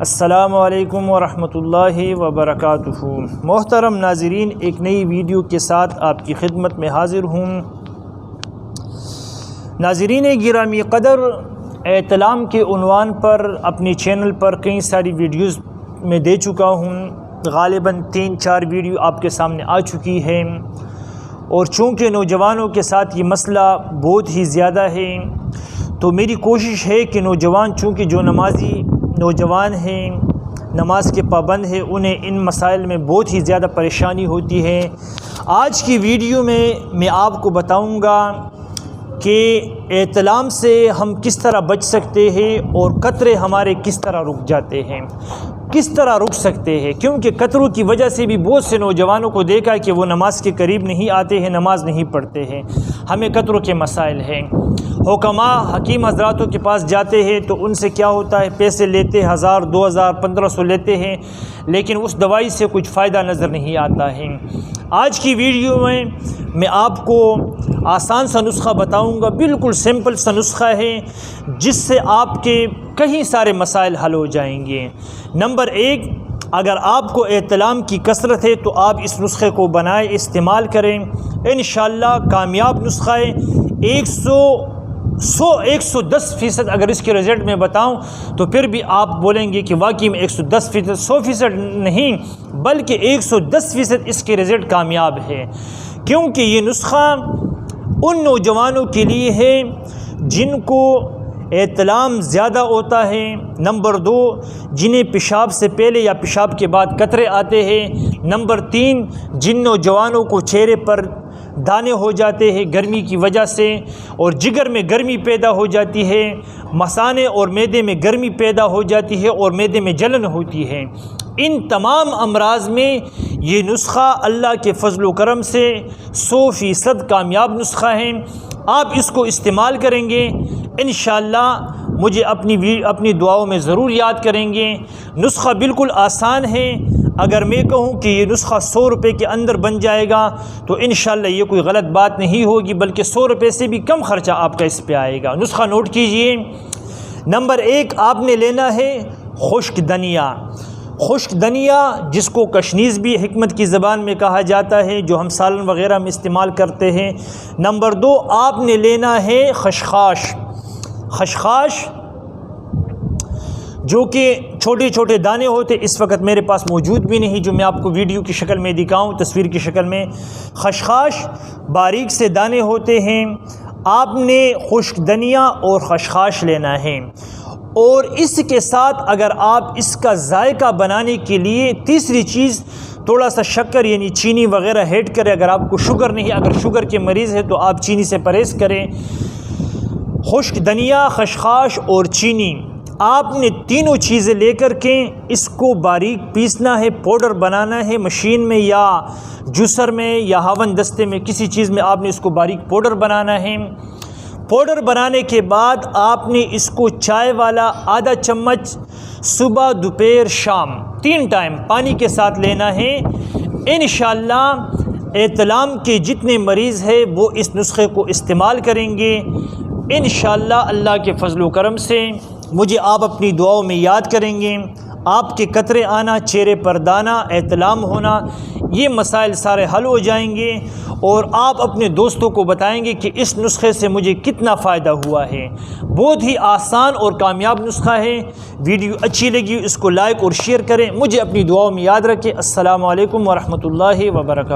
السلام علیکم ورحمۃ اللہ وبرکاتہ۔ محترم ناظرین، ایک نئی ویڈیو کے ساتھ آپ کی خدمت میں حاضر ہوں۔ ناظرین گرامی قدر، احتلام کے عنوان پر اپنے چینل پر کئی ساری ویڈیوز میں دے چکا ہوں، غالباً 3-4 ویڈیو آپ کے سامنے آ چکی ہے، اور چونکہ نوجوانوں کے ساتھ یہ مسئلہ بہت ہی زیادہ ہے، تو میری کوشش ہے کہ نوجوان، چونکہ جو نمازی نوجوان ہیں، نماز کے پابند ہیں، انہیں ان مسائل میں بہت ہی زیادہ پریشانی ہوتی ہے۔ آج کی ویڈیو میں آپ کو بتاؤں گا کہ احتلام سے ہم کس طرح بچ سکتے ہیں اور قطرے ہمارے کس طرح رک جاتے ہیں، کس طرح رک سکتے ہیں، کیونکہ قطروں کی وجہ سے بھی بہت سے نوجوانوں کو دیکھا کہ وہ نماز کے قریب نہیں آتے ہیں، نماز نہیں پڑھتے ہیں۔ ہمیں قطروں کے مسائل ہیں، حکماء حکیم حضراتوں کے پاس جاتے ہیں تو ان سے کیا ہوتا ہے، پیسے لیتے 1000 2000 1500 لیتے ہیں، لیکن اس دوائی سے کچھ فائدہ نظر نہیں آتا ہے۔ آج کی ویڈیو میں آپ کو آسان سا نسخہ بتاؤں گا، بالکل سمپل سا نسخہ ہے، جس سے آپ کے کئی سارے مسائل حل ہو جائیں گے۔ نمبر 1، اگر آپ کو احتلام کی کثرت ہے تو آپ اس نسخے کو بنائیں، استعمال کریں، انشاءاللہ کامیاب نسخہ ہے۔ 110% اگر اس کے رزلٹ میں بتاؤں تو پھر بھی آپ بولیں گے کہ واقعی میں 110%، 100% نہیں بلکہ 110% اس کے رزلٹ کامیاب ہے، کیونکہ یہ نسخہ ان نوجوانوں کے لیے ہے جن کو احتلام زیادہ ہوتا ہے۔ نمبر 2، جنہیں پیشاب سے پہلے یا پیشاب کے بعد قطرے آتے ہیں۔ نمبر 3، جن نوجوانوں کو چہرے پر دانے ہو جاتے ہیں گرمی کی وجہ سے، اور جگر میں گرمی پیدا ہو جاتی ہے، مثانے اور معدے میں گرمی پیدا ہو جاتی ہے اور معدے میں جلن ہوتی ہے۔ ان تمام امراض میں یہ نسخہ اللہ کے فضل و کرم سے 100% کامیاب نسخہ ہے۔ آپ اس کو استعمال کریں گے، انشاءاللہ مجھے اپنی دعاؤں میں ضرور یاد کریں گے۔ نسخہ بالکل آسان ہے، اگر میں کہوں کہ یہ نسخہ 100 روپے کے اندر بن جائے گا تو انشاءاللہ یہ کوئی غلط بات نہیں ہوگی، بلکہ 100 روپے سے بھی کم خرچہ آپ کا اس پہ آئے گا۔ نسخہ نوٹ کیجئے۔ نمبر 1، آپ نے لینا ہے خشک دھنیا۔ خشک دھنیا، جس کو کشنیز بھی حکمت کی زبان میں کہا جاتا ہے، جو ہم سالن وغیرہ میں استعمال کرتے ہیں۔ نمبر 2، آپ نے لینا ہے خشخاش۔ خشخاش جو کہ چھوٹے چھوٹے دانے ہوتے، اس وقت میرے پاس موجود بھی نہیں جو میں آپ کو ویڈیو کی شکل میں دکھاؤں، تصویر کی شکل میں۔ خشخاش باریک سے دانے ہوتے ہیں۔ آپ نے خشک دھنیا اور خشخاش لینا ہے، اور اس کے ساتھ اگر آپ اس کا ذائقہ بنانے کے لیے تیسری چیز تھوڑا سا شکر یعنی چینی وغیرہ ایڈ کریں۔ اگر آپ کو شوگر نہیں، اگر شوگر کے مریض ہے تو آپ چینی سے پرہیز کریں۔ خشک دھنیا، خشخاش اور چینی، آپ نے تینوں چیزیں لے کر کے اس کو باریک پیسنا ہے، پاؤڈر بنانا ہے، مشین میں یا جوسر میں یا ہاون دستے میں کسی چیز میں آپ نے اس کو باریک پاؤڈر بنانا ہے۔ پاؤڈر بنانے کے بعد آپ نے اس کو چائے والا آدھا چمچ صبح دوپہر شام 3 ٹائم پانی کے ساتھ لینا ہے۔ انشاءاللہ احتلام کے جتنے مریض ہیں وہ اس نسخے کو استعمال کریں گے، انشاءاللہ اللہ کے فضل و کرم سے مجھے آپ اپنی دعاؤں میں یاد کریں گے۔ آپ کے قطرے آنا، چہرے پر دانہ، احتلام ہونا، یہ مسائل سارے حل ہو جائیں گے، اور آپ اپنے دوستوں کو بتائیں گے کہ اس نسخے سے مجھے کتنا فائدہ ہوا ہے۔ بہت ہی آسان اور کامیاب نسخہ ہے۔ ویڈیو اچھی لگی اس کو لائک اور شیئر کریں، مجھے اپنی دعاؤں میں یاد رکھیں۔ السلام علیکم ورحمۃ اللہ وبرکاتہ۔